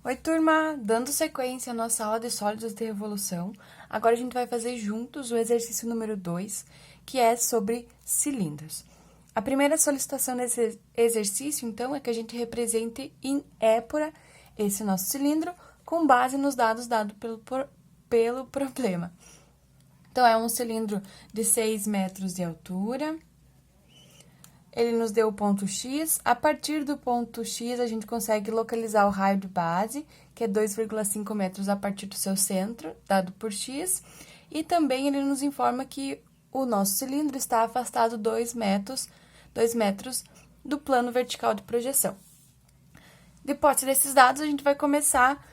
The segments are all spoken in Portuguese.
Oi, turma! Dando sequência à nossa aula de sólidos de revolução, agora a gente vai fazer juntos o exercício número 2, que é sobre cilindros. A primeira solicitação desse exercício, então, é que a gente represente em épora esse nosso cilindro com base nos dados dados pelo problema. Então, é um cilindro de 6 metros de altura. Ele nos deu o ponto X. A partir do ponto X, a gente consegue localizar o raio de base, que é 2,5 metros a partir do seu centro, dado por X. E também ele nos informa que o nosso cilindro está afastado 2 metros do plano vertical de projeção. Depois desses dados, a gente vai começar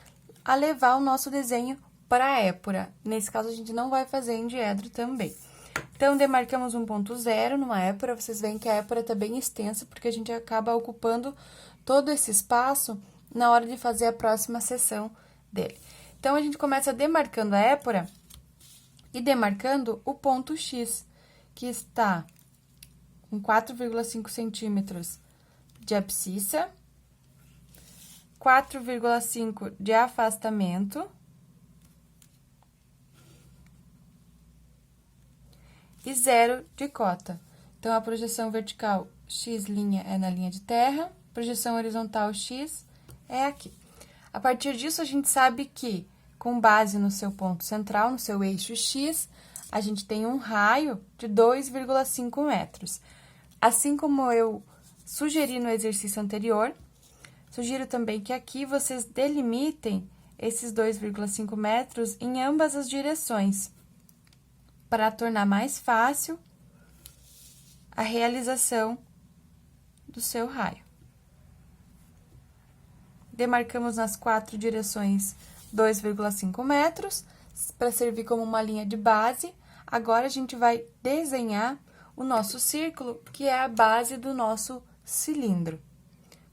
a levar o nosso desenho para a épora. Nesse caso, a gente não vai fazer em diedro também. Então, demarcamos um ponto zero numa épora. Vocês veem que a épora está bem extensa, porque a gente acaba ocupando todo esse espaço na hora de fazer a próxima seção dele. Então, a gente começa demarcando a épora e demarcando o ponto X, que está com 4,5 centímetros de abscissa, 4,5 de afastamento e 0 de cota. Então, a projeção vertical x' é na linha de terra, projeção horizontal x é aqui. A partir disso, a gente sabe que, com base no seu ponto central, no seu eixo x, a gente tem um raio de 2,5 metros. Assim como eu sugeri no exercício anterior, sugiro também que aqui vocês delimitem esses 2,5 metros em ambas as direções, para tornar mais fácil a realização do seu raio. Demarcamos nas 4 direções 2,5 metros, para servir como uma linha de base. Agora, a gente vai desenhar o nosso círculo, que é a base do nosso cilindro.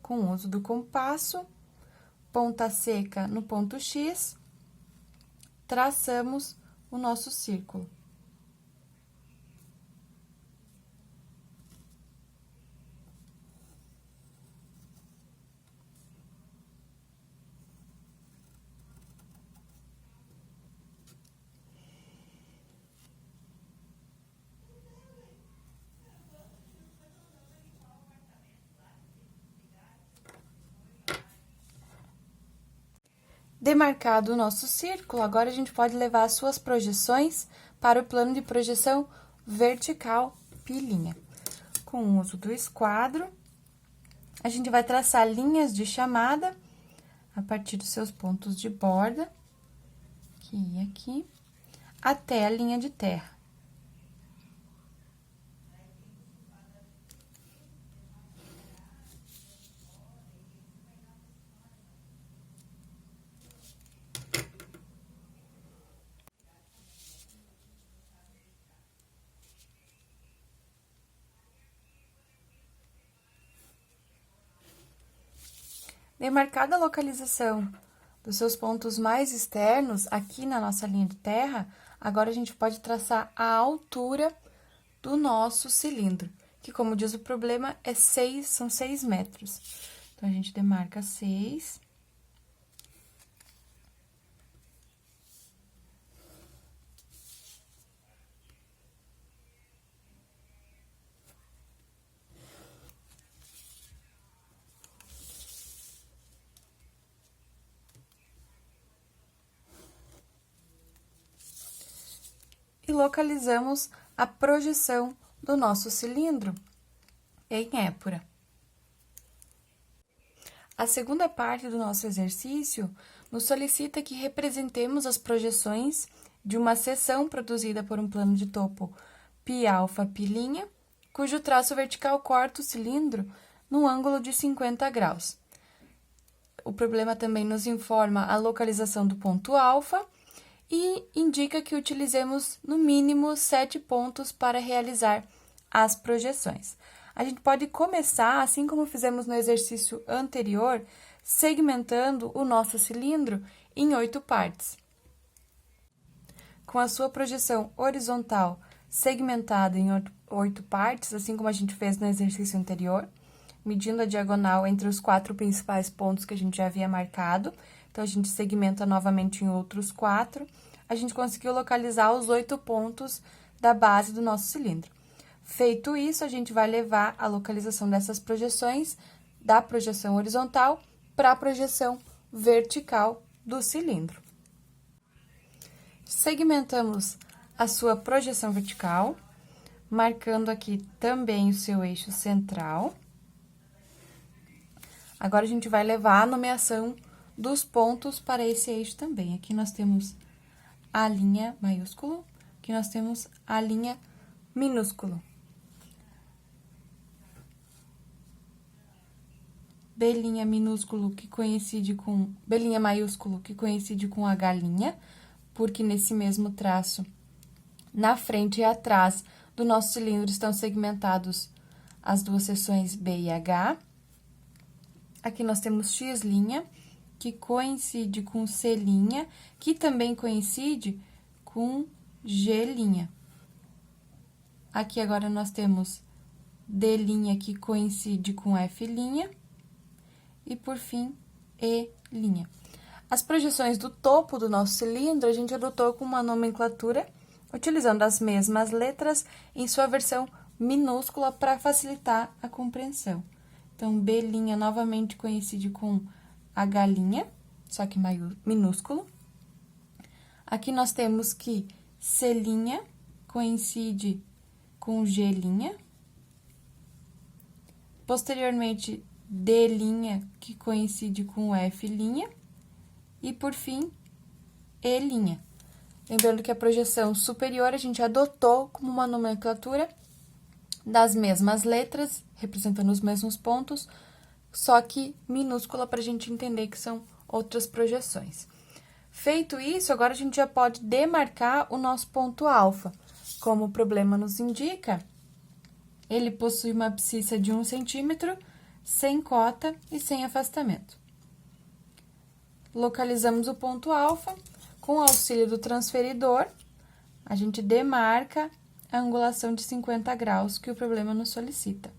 Com o uso do compasso, ponta seca no ponto X, traçamos o nosso círculo. Demarcado o nosso círculo, agora a gente pode levar as suas projeções para o plano de projeção vertical pilinha. Com o uso do esquadro, a gente vai traçar linhas de chamada a partir dos seus pontos de borda, aqui e aqui, até a linha de terra. Demarcada a localização dos seus pontos mais externos, aqui na nossa linha de terra, agora a gente pode traçar a altura do nosso cilindro, que, como diz o problema, são 6 metros. Então, a gente demarca 6. E localizamos a projeção do nosso cilindro em épora. A segunda parte do nosso exercício nos solicita que representemos as projeções de uma seção produzida por um plano de topo π-alfa π', cujo traço vertical corta o cilindro num ângulo de 50 graus. O problema também nos informa a localização do ponto alfa e indica que utilizemos, no mínimo, 7 pontos para realizar as projeções. A gente pode começar, assim como fizemos no exercício anterior, segmentando o nosso cilindro em 8 partes. Com a sua projeção horizontal segmentada em 8 partes, assim como a gente fez no exercício anterior, medindo a diagonal entre os 4 principais pontos que a gente já havia marcado. Então, a gente segmenta novamente em outros 4. A gente conseguiu localizar os 8 pontos da base do nosso cilindro. Feito isso, a gente vai levar a localização dessas projeções da projeção horizontal para a projeção vertical do cilindro. Segmentamos a sua projeção vertical, marcando aqui também o seu eixo central. Agora, a gente vai levar a nomeação dos pontos para esse eixo também. Aqui nós temos a linha maiúsculo, aqui nós temos a linha minúsculo. B' minúsculo que coincide com B' maiúsculo que coincide com H', porque nesse mesmo traço, na frente e atrás do nosso cilindro estão segmentados as duas seções B e H. Aqui nós temos X', que coincide com C', que também coincide com G'. Aqui agora nós temos D', que coincide com F'. E, por fim, E'. As projeções do topo do nosso cilindro, a gente adotou com uma nomenclatura, utilizando as mesmas letras em sua versão minúscula para facilitar a compreensão. Então, B' novamente coincide com H', só que minúsculo. Aqui nós temos que C' coincide com G'. Posteriormente, D', que coincide com F', e, por fim, E'. Lembrando que a projeção superior a gente adotou como uma nomenclatura das mesmas letras, representando os mesmos pontos, só que minúscula para a gente entender que são outras projeções. Feito isso, agora a gente já pode demarcar o nosso ponto alfa. Como o problema nos indica, ele possui uma abscissa de 1 centímetro, sem cota e sem afastamento. Localizamos o ponto alfa, com o auxílio do transferidor, a gente demarca a angulação de 50 graus que o problema nos solicita.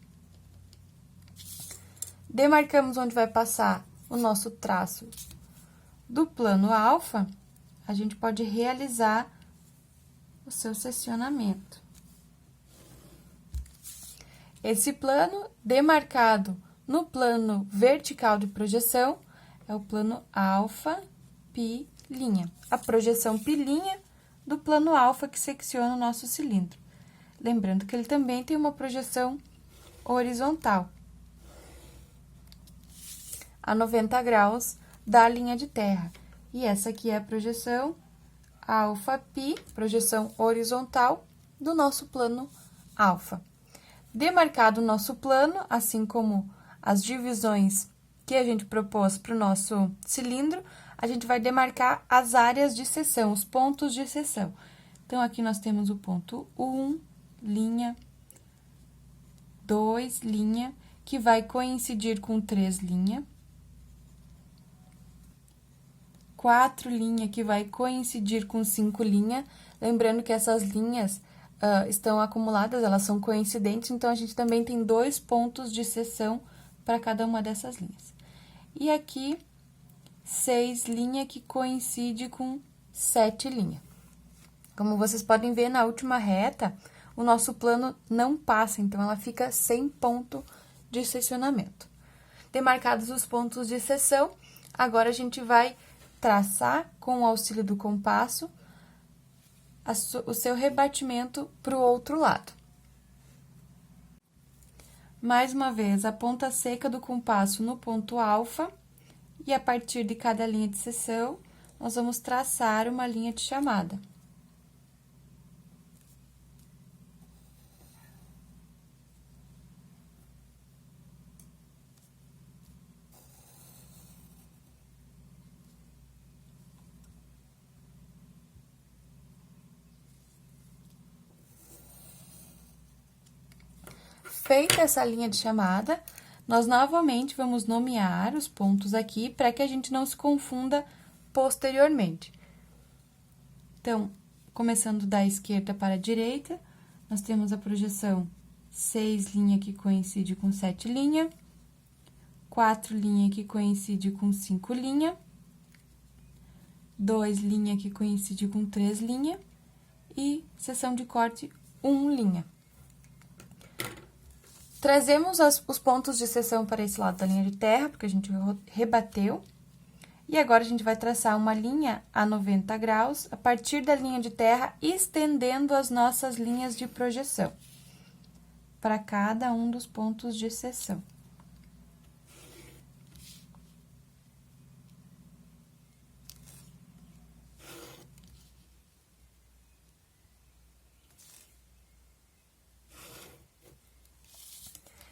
Demarcamos onde vai passar o nosso traço do plano alfa, a gente pode realizar o seu seccionamento. Esse plano, demarcado no plano vertical de projeção, é o plano alfa, π', a projeção π' do plano alfa que secciona o nosso cilindro. Lembrando que ele também tem uma projeção horizontal, a 90 graus da linha de terra. E essa aqui é a projeção alfa π, projeção horizontal do nosso plano alfa. Demarcado o nosso plano, assim como as divisões que a gente propôs para o nosso cilindro, a gente vai demarcar as áreas de seção, os pontos de seção. Então, aqui nós temos o ponto 1, linha, 2, linha, que vai coincidir com 3, linha, 4, linha, que vai coincidir com 5, linha. Lembrando que essas linhas estão acumuladas, elas são coincidentes, então, a gente também tem 2 pontos de seção para cada uma dessas linhas. E aqui, 6, linha, que coincide com 7, linha. Como vocês podem ver, na última reta, o nosso plano não passa, então, ela fica sem ponto de seccionamento. Demarcados os pontos de seção, agora a gente vai traçar, com o auxílio do compasso, o seu rebatimento para o outro lado. Mais uma vez, a ponta seca do compasso no ponto alfa, e a partir de cada linha de seção, nós vamos traçar uma linha de chamada. Feita essa linha de chamada, nós novamente vamos nomear os pontos aqui para que a gente não se confunda posteriormente. Então, começando da esquerda para a direita, nós temos a projeção 6, linha, que coincide com 7, linha, 4, linha, que coincide com 5, linha, 2 linha que coincide com 3 linha, e seção de corte 1 linha. Trazemos os pontos de seção para esse lado da linha de terra, porque a gente rebateu. E agora, a gente vai traçar uma linha a 90 graus, a partir da linha de terra, estendendo as nossas linhas de projeção para cada um dos pontos de seção.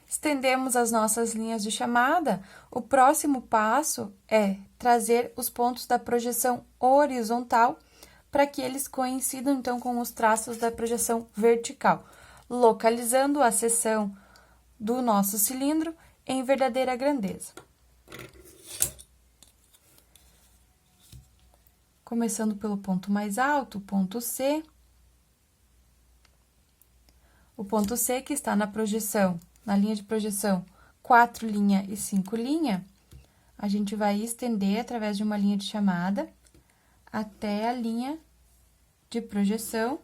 Estendemos as nossas linhas de chamada, o próximo passo é trazer os pontos da projeção horizontal para que eles coincidam, então, com os traços da projeção vertical, localizando a seção do nosso cilindro em verdadeira grandeza. Começando pelo ponto mais alto, o ponto C. O ponto C que está na projeção, na linha de projeção 4 linha e 5 linha, a gente vai estender através de uma linha de chamada até a linha de projeção,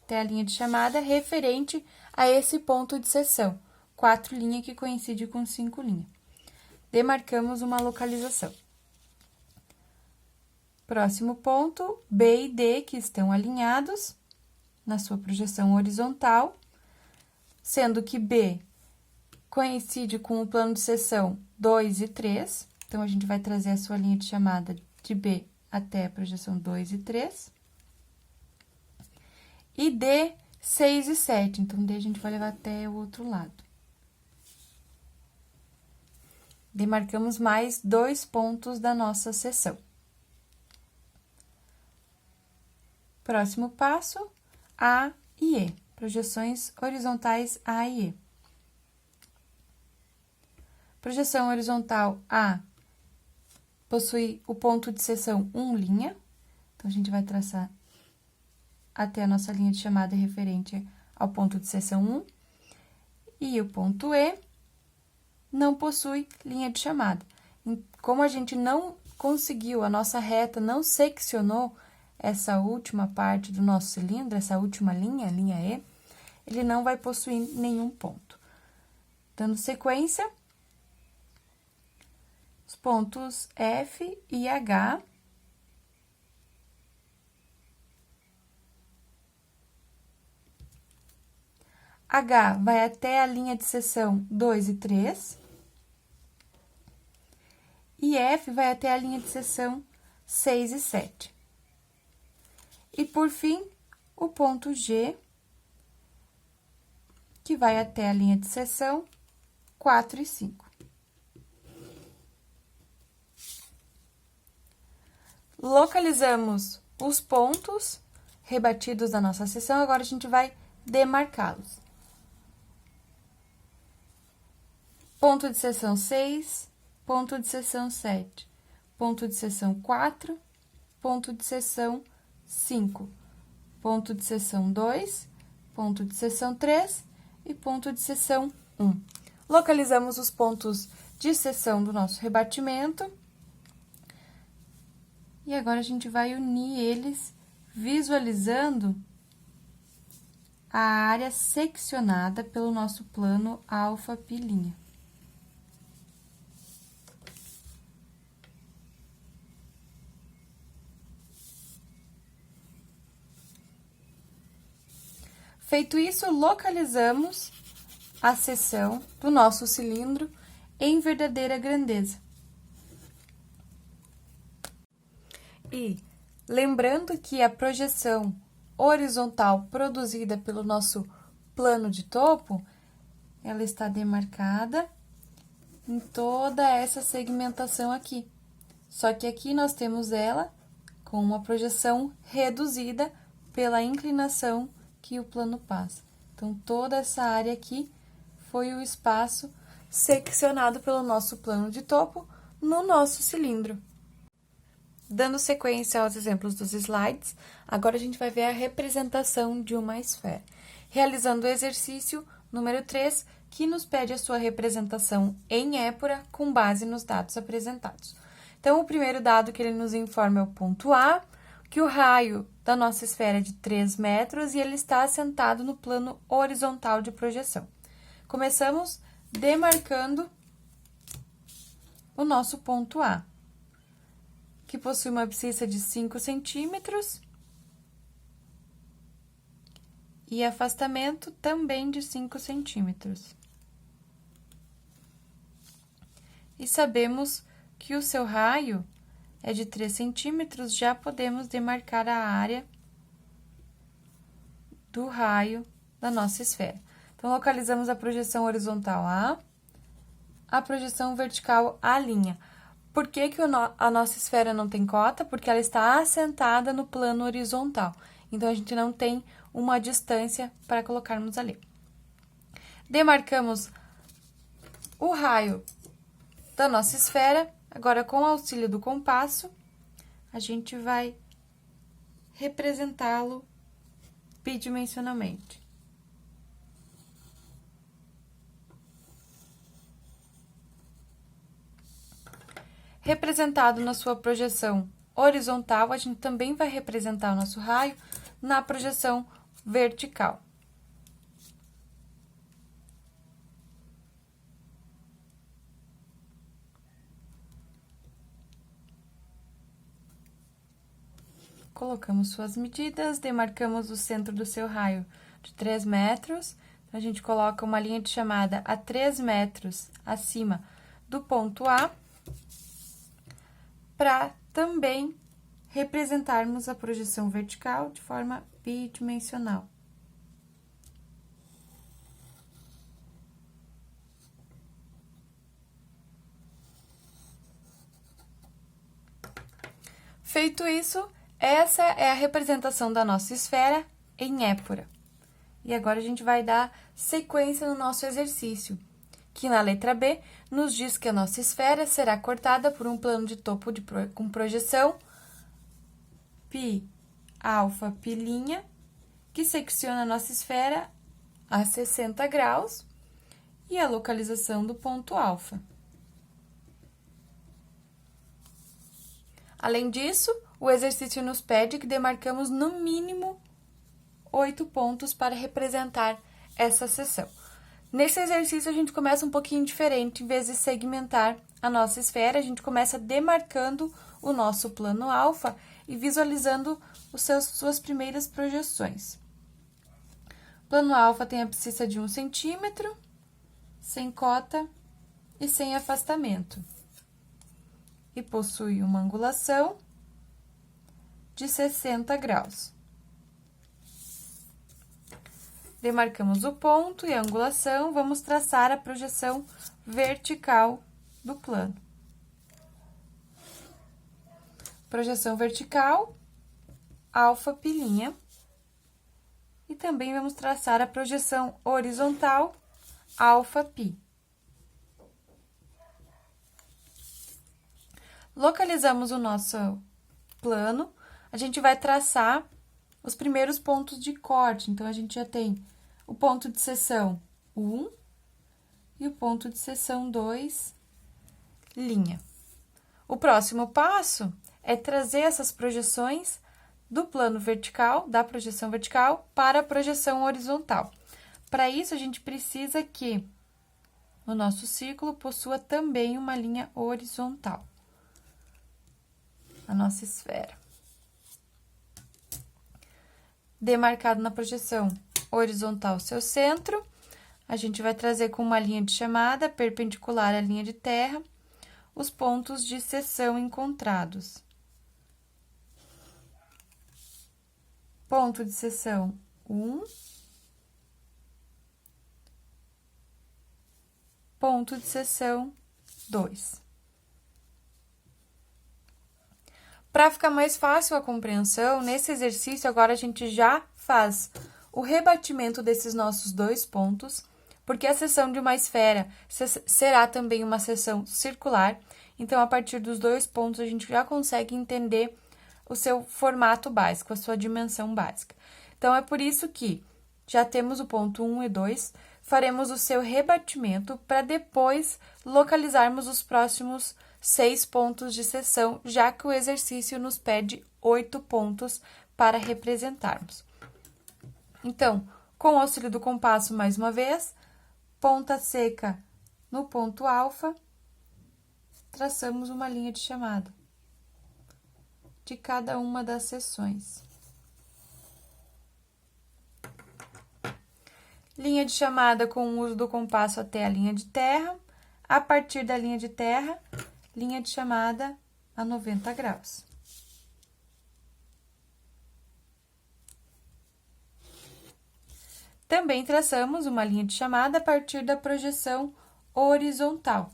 até a linha de chamada referente a esse ponto de seção, 4 linha que coincide com 5 linha. Demarcamos uma localização. Próximo ponto, B e D, que estão alinhados na sua projeção horizontal, sendo que B coincide com o plano de seção 2 e 3, então, a gente vai trazer a sua linha de chamada de B até a projeção 2 e 3. E D, 6 e 7, então, D a gente vai levar até o outro lado. Demarcamos mais 2 pontos da nossa seção. Próximo passo, A e E, projeções horizontais A e E. Projeção horizontal A possui o ponto de seção 1 linha, então, a gente vai traçar até a nossa linha de chamada referente ao ponto de seção 1, e o ponto E não possui linha de chamada. Como a gente não conseguiu, a nossa reta não seccionou essa última parte do nosso cilindro, essa última linha, linha E, ele não vai possuir nenhum ponto. Dando sequência, os pontos F e H. H vai até a linha de seção 2 e 3. E F vai até a linha de seção 6 e 7. E, por fim, o ponto G, que vai até a linha de seção 4 e 5. Localizamos os pontos rebatidos da nossa seção, agora a gente vai demarcá-los. Ponto de seção 6, ponto de seção 7, ponto de seção 4, ponto de seção 5, ponto de seção 2, ponto de seção 3 e ponto de seção 1. Localizamos os pontos de seção do nosso rebatimento. E agora, a gente vai unir eles, visualizando a área seccionada pelo nosso plano alfa pilinha. Feito isso, localizamos a seção do nosso cilindro em verdadeira grandeza. E lembrando que a projeção horizontal produzida pelo nosso plano de topo, ela está demarcada em toda essa segmentação aqui. Só que aqui nós temos ela com uma projeção reduzida pela inclinação que o plano passa. Então, toda essa área aqui foi o espaço seccionado pelo nosso plano de topo no nosso cilindro. Dando sequência aos exemplos dos slides, agora a gente vai ver a representação de uma esfera. Realizando o exercício número 3, que nos pede a sua representação em épura com base nos dados apresentados. Então, o primeiro dado que ele nos informa é o ponto A, que o raio da nossa esfera é de 3 metros e ele está assentado no plano horizontal de projeção. Começamos demarcando o nosso ponto A, que possui uma abscissa de 5 centímetros e afastamento também de 5 centímetros. E sabemos que o seu raio é de 3 centímetros, já podemos demarcar a área do raio da nossa esfera. Então, localizamos a projeção horizontal a projeção vertical A'. Por que a nossa esfera não tem cota? Porque ela está assentada no plano horizontal. Então, a gente não tem uma distância para colocarmos ali. Demarcamos o raio da nossa esfera. Agora, com o auxílio do compasso, a gente vai representá-lo bidimensionalmente. Representado na sua projeção horizontal, a gente também vai representar o nosso raio na projeção vertical. Colocamos suas medidas, demarcamos o centro do seu raio de 3 metros. Então, a gente coloca uma linha de chamada a 3 metros acima do ponto A, para também representarmos a projeção vertical de forma bidimensional. Feito isso, essa é a representação da nossa esfera em épora. E agora a gente vai dar sequência no nosso exercício, que na letra B nos diz que a nossa esfera será cortada por um plano de topo com projeção π alfa π', que secciona a nossa esfera a 60 graus e a localização do ponto alfa. Além disso, o exercício nos pede que demarcamos no mínimo 8 pontos para representar essa seção. Nesse exercício, a gente começa um pouquinho diferente. Em vez de segmentar a nossa esfera, a gente começa demarcando o nosso plano alfa e visualizando suas primeiras projeções. O plano alfa tem abscissa de 1 centímetro, sem cota e sem afastamento. E possui uma angulação de 60 graus. Demarcamos o ponto e a angulação, vamos traçar a projeção vertical do plano. Projeção vertical, alfa π'. E também vamos traçar a projeção horizontal, alfa π. Localizamos o nosso plano, a gente vai traçar os primeiros pontos de corte. Então, a gente já tem o ponto de seção 1 e o ponto de seção 2, linha. O próximo passo é trazer essas projeções do plano vertical, da projeção vertical, para a projeção horizontal. Para isso, a gente precisa que o nosso círculo possua também uma linha horizontal, a nossa esfera. Demarcado na projeção horizontal seu centro, a gente vai trazer com uma linha de chamada perpendicular à linha de terra os pontos de seção encontrados. Ponto de seção 1, ponto de seção 2. Para ficar mais fácil a compreensão, nesse exercício agora a gente já faz o rebatimento desses nossos dois pontos, porque a seção de uma esfera será também uma seção circular, então a partir dos dois pontos a gente já consegue entender o seu formato básico, a sua dimensão básica. Então, é por isso que já temos o ponto 1 e 2, faremos o seu rebatimento para depois localizarmos os próximos 6 pontos de seção, já que o exercício nos pede 8 pontos para representarmos. Então, com o auxílio do compasso, mais uma vez, ponta seca no ponto alfa, traçamos uma linha de chamada de cada uma das seções. Linha de chamada com o uso do compasso até a linha de terra. A partir da linha de terra, linha de chamada a 90 graus. Também traçamos uma linha de chamada a partir da projeção horizontal.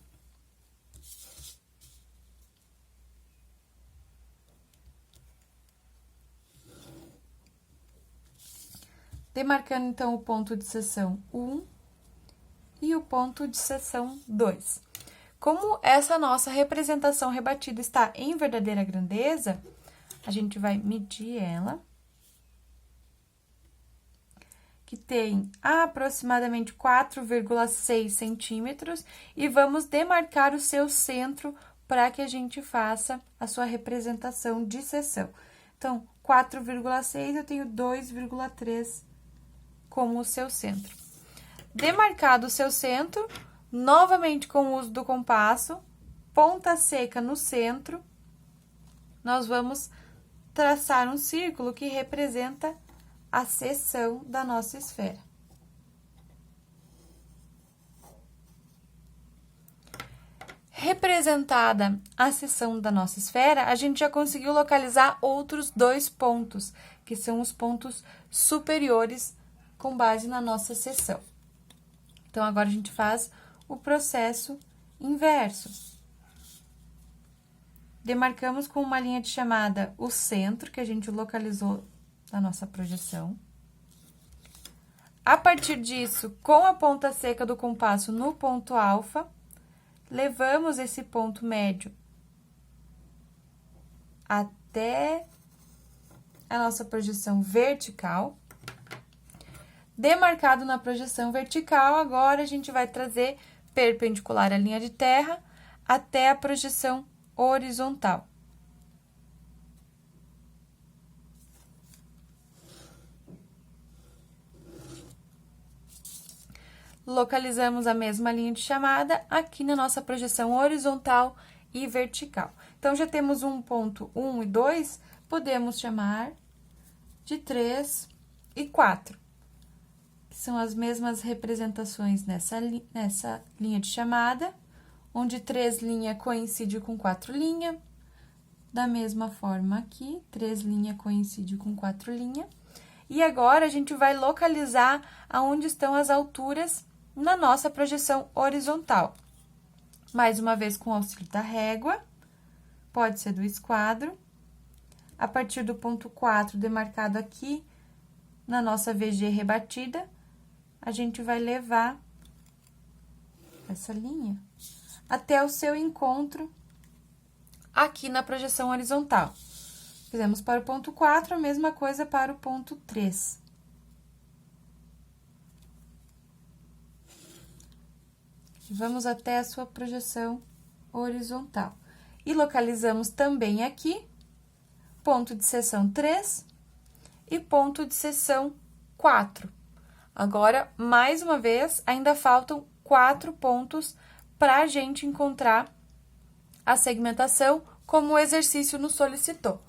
Demarcando, então, o ponto de seção 1 e o ponto de seção 2. Como essa nossa representação rebatida está em verdadeira grandeza, a gente vai medir ela, que tem aproximadamente 4,6 centímetros, e vamos demarcar o seu centro para que a gente faça a sua representação de seção. Então, 4,6 eu tenho 2,3 como o seu centro. Demarcado o seu centro, novamente com o uso do compasso, ponta seca no centro, nós vamos traçar um círculo que representa a seção da nossa esfera. Representada a seção da nossa esfera, a gente já conseguiu localizar outros 2 pontos, que são os pontos superiores com base na nossa seção. Então, agora a gente faz o processo inverso. Demarcamos com uma linha de chamada o centro, que a gente localizou na nossa projeção. A partir disso, com a ponta seca do compasso no ponto alfa, levamos esse ponto médio até a nossa projeção vertical. Demarcado na projeção vertical, agora a gente vai trazer perpendicular à linha de terra até a projeção horizontal. Localizamos a mesma linha de chamada aqui na nossa projeção horizontal e vertical. Então, já temos um ponto 1 e 2, podemos chamar de 3 e 4. Que são as mesmas representações nessa linha de chamada, onde 3 linha coincide com 4 linha. Da mesma forma aqui, 3 linha coincide com 4 linha. E agora, a gente vai localizar aonde estão as alturas na nossa projeção horizontal. Mais uma vez, com o auxílio da régua, pode ser do esquadro. A partir do ponto 4, demarcado aqui, na nossa VG rebatida, a gente vai levar essa linha até o seu encontro aqui na projeção horizontal. Fizemos para o ponto 4, a mesma coisa para o ponto 3. Vamos até a sua projeção horizontal. E localizamos também aqui ponto de seção 3 e ponto de seção 4. Agora, mais uma vez, ainda faltam 4 pontos para a gente encontrar a segmentação como o exercício nos solicitou.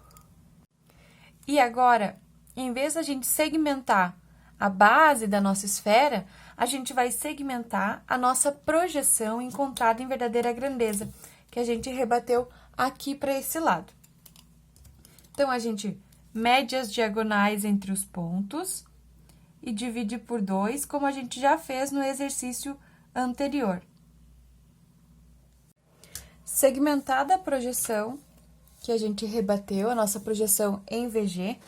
E agora, em vez da gente segmentar a base da nossa esfera, a gente vai segmentar a nossa projeção encontrada em verdadeira grandeza, que a gente rebateu aqui para esse lado. Então, a gente mede as diagonais entre os pontos e divide por 2, como a gente já fez no exercício anterior. Segmentada a projeção que a gente rebateu, a nossa projeção em VG,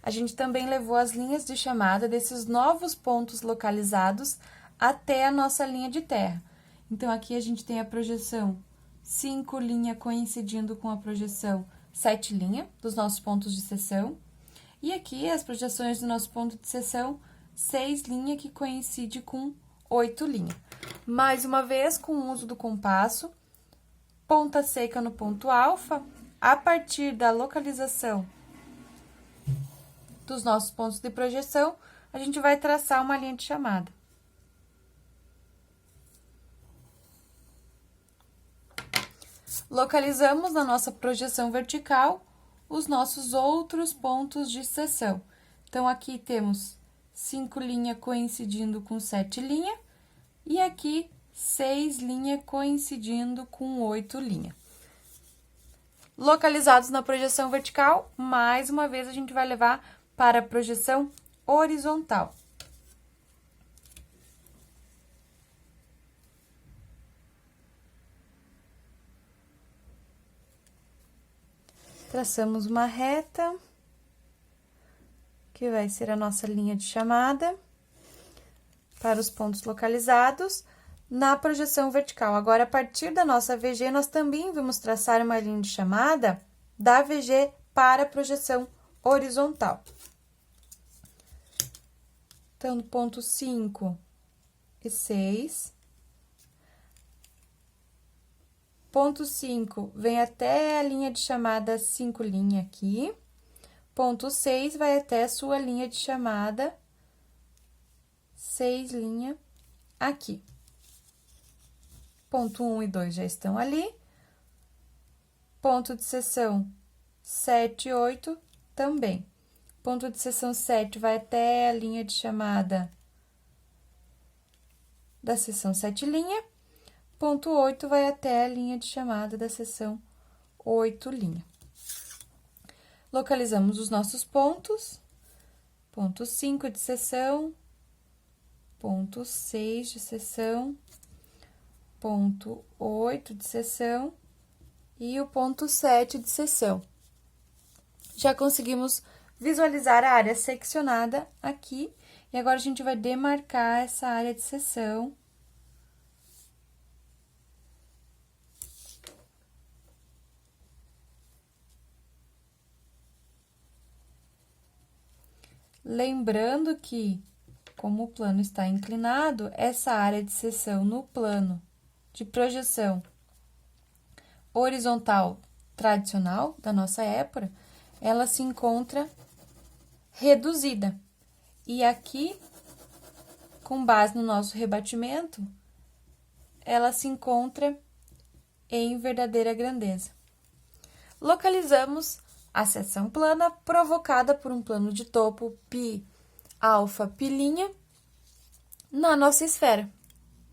a gente também levou as linhas de chamada desses novos pontos localizados até a nossa linha de terra. Então, aqui a gente tem a projeção 5 linha coincidindo com a projeção 7 linha dos nossos pontos de seção. E aqui as projeções do nosso ponto de seção 6 linha que coincide com 8 linha. Mais uma vez, com o uso do compasso, ponta seca no ponto alfa, a partir da localização dos nossos pontos de projeção, a gente vai traçar uma linha de chamada. Localizamos na nossa projeção vertical os nossos outros pontos de seção. Então, aqui temos 5 linhas coincidindo com 7 linhas, e aqui 6 linhas coincidindo com 8 linhas. Localizados na projeção vertical, mais uma vez a gente vai levar para a projeção horizontal. Traçamos uma reta, que vai ser a nossa linha de chamada, para os pontos localizados na projeção vertical. Agora, a partir da nossa VG, nós também vamos traçar uma linha de chamada da VG para a projeção horizontal. Então, do ponto 5 e 6... Ponto 5 vem até a linha de chamada 5 linha aqui. Ponto 6 vai até a sua linha de chamada 6 linha aqui. Ponto 1 e 2 já estão ali. Ponto de seção 7 e 8 também. Ponto de seção 7 vai até a linha de chamada da seção 7 linha. Ponto 8 vai até a linha de chamada da seção 8 linha. Localizamos os nossos pontos. Ponto 5 de seção, ponto 6 de seção, ponto 8 de seção e o ponto 7 de seção. Já conseguimos visualizar a área seccionada aqui, e agora a gente vai demarcar essa área de seção. Lembrando que, como o plano está inclinado, essa área de seção no plano de projeção horizontal tradicional da nossa época, ela se encontra reduzida. E aqui, com base no nosso rebatimento, ela se encontra em verdadeira grandeza. Localizamos a seção plana provocada por um plano de topo π alfa π' na nossa esfera.